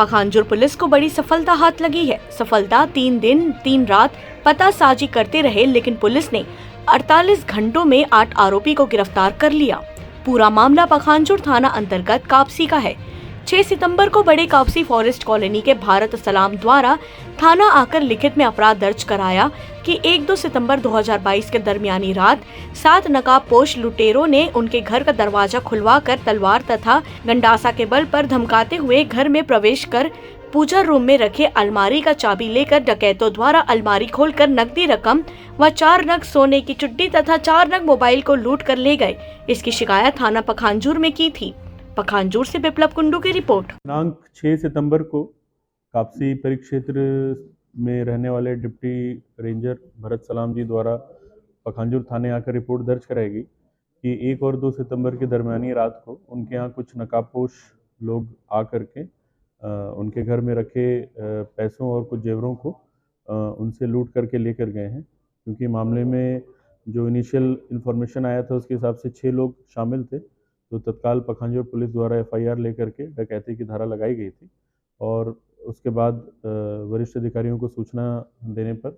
Pakhanjur police को बड़ी सफलता हाथ लगी है। सफलता 3 दिन 3 रात पतासाजी करते रहे, लेकिन पुलिस ने 48 घंटों में 8 आरोपी को गिरफ्तार कर लिया। पूरा मामला पखांजूर थाना अंतर्गत कापसी का है। 6 सितंबर को बड़े कापसी फॉरेस्ट कॉलोनी के भारत सलाम द्वारा थाना आकर लिखित में अपराध दर्ज कराया कि 1-2 सितंबर 2022 के दरमियानी रात 7 नकाबपोश लुटेरों ने उनके घर का दरवाजा खुलवाकर तलवार तथा गंडासा के बल पर धमकाते हुए घर में प्रवेश कर पूजा रूम में रखे अलमारी का चाबी लेकर डकैतों द्वारा अलमारी खोलकर नकदी रकम व 4 नग सोने की चुड्डी तथा 4 नग मोबाइल को लूट कर ले गए। इसकी शिकायत थाना पखांजूर में की थी। पखांजूर से बिप्लब कुंडू की रिपोर्ट। दिनांक 6 सितंबर को कापसी परिक्षेत्र में रहने वाले डिप्टी रेंजर भरत सलाम जी द्वारा पखांजूर थाने आकर रिपोर्ट दर्ज कराएगी कि 1 और 2 सितंबर के दरमियानी रात को उनके यहाँ कुछ नकाबपोश लोग आकर के उनके घर में रखे पैसों और कुछ जेवरों को उनसे लूट करके लेकर गए हैं। क्योंकि मामले में जो इनिशियल इन्फॉर्मेशन आया था उसके हिसाब से 6 लोग शामिल थे, तो तत्काल पखांजूर पुलिस द्वारा FIR लेकर के डकैती की धारा लगाई गई थी। और उसके बाद वरिष्ठ अधिकारियों को सूचना देने पर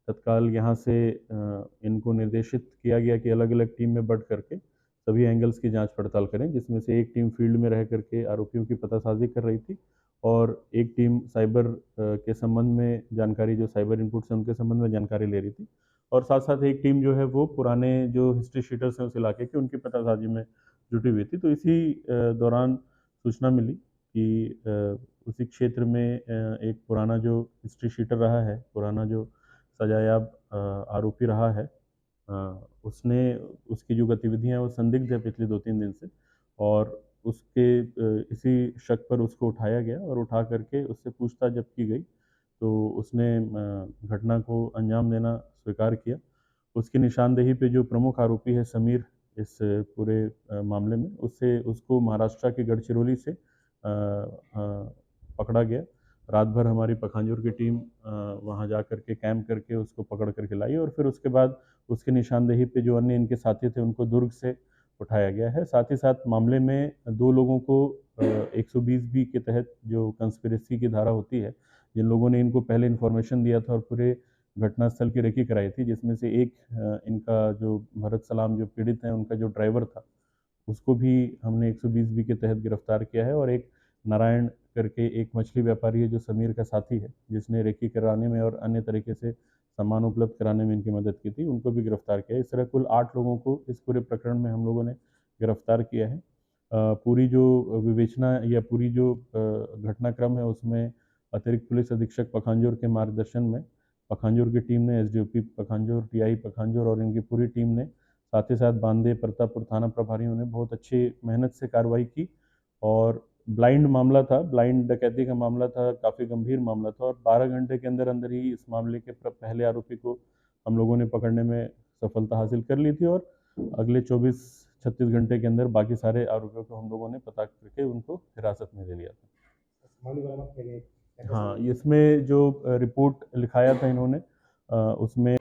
तत्काल यहाँ से इनको निर्देशित किया गया कि अलग अलग टीम में बढ़ करके सभी एंगल्स की जांच पड़ताल करें, जिसमें से एक टीम फील्ड में रह करके आरोपियों की पतासाजी कर रही थी और एक टीम साइबर के संबंध में जानकारी, जो साइबर इनपुट्स हैं उनके संबंध में जानकारी ले रही थी, और साथ साथ एक टीम जो है वो पुराने जो हिस्ट्री शीटर्स हैं उस इलाके के, उनकी पतासाजी में जुटी हुई थी। तो इसी दौरान सूचना मिली कि उसी क्षेत्र में एक पुराना जो हिस्ट्री शीटर रहा है, पुराना जो सजायाब आरोपी रहा है, उसने उसकी जो गतिविधियां वो संदिग्ध है पिछले 2-3 दिन से, और उसके इसी शक पर उसको उठाया गया और उठा करके उससे पूछताछ जब की गई तो उसने घटना को अंजाम देना स्वीकार किया। उसकी निशानदेही पे जो प्रमुख आरोपी है समीर, इस पूरे मामले में उसको महाराष्ट्र के गढ़चिरौली से पकड़ा गया। रात भर हमारी पखांजूर की टीम वहां जा करके कैंप करके उसको पकड़ करके लाई, और फिर उसके बाद उसके निशानदेही पे जो अन्य इनके साथी थे उनको दुर्ग से उठाया गया है। साथ ही साथ मामले में 2 लोगों को 120B के तहत जो कंस्पिरेसी की धारा होती है, जिन लोगों ने इनको पहले इन्फॉर्मेशन दिया था और पूरे घटनास्थल की रेकी कराई थी, जिसमें से एक इनका जो भरत सलाम जो पीड़ित हैं उनका जो ड्राइवर था उसको भी हमने 120B के तहत गिरफ्तार किया है, और एक नारायण करके एक मछली व्यापारी है जो समीर का साथी है, जिसने रेकी कराने में और अन्य तरीके से सामान उपलब्ध कराने में इनकी मदद की थी, उनको भी गिरफ्तार किया है। इस तरह कुल 8 लोगों को इस पूरे प्रकरण में हम लोगों ने गिरफ्तार किया है। पूरी जो विवेचना या पूरी जो घटनाक्रम है उसमें अतिरिक्त पुलिस अधीक्षक पखांजूर के मार्गदर्शन में पखांजूर की टीम ने, SDOP पखांजूर, TI पखांजूर और इनकी पूरी टीम ने, साथ ही साथ बांदे प्रतापपुर थाना प्रभारियों ने बहुत अच्छी मेहनत से कार्रवाई की। और ब्लाइंड मामला था, ब्लाइंड डकैती का मामला था, काफ़ी गंभीर मामला था, और 12 घंटे के अंदर अंदर ही इस मामले के पहले आरोपी को हम लोगों ने पकड़ने में सफलता हासिल कर ली थी, और अगले 24-36 घंटे के अंदर बाकी सारे आरोपियों को हम लोगों ने पता करके उनको हिरासत में ले लिया था। हाँ, इसमें जो रिपोर्ट लिखाया था इन्होंने उसमें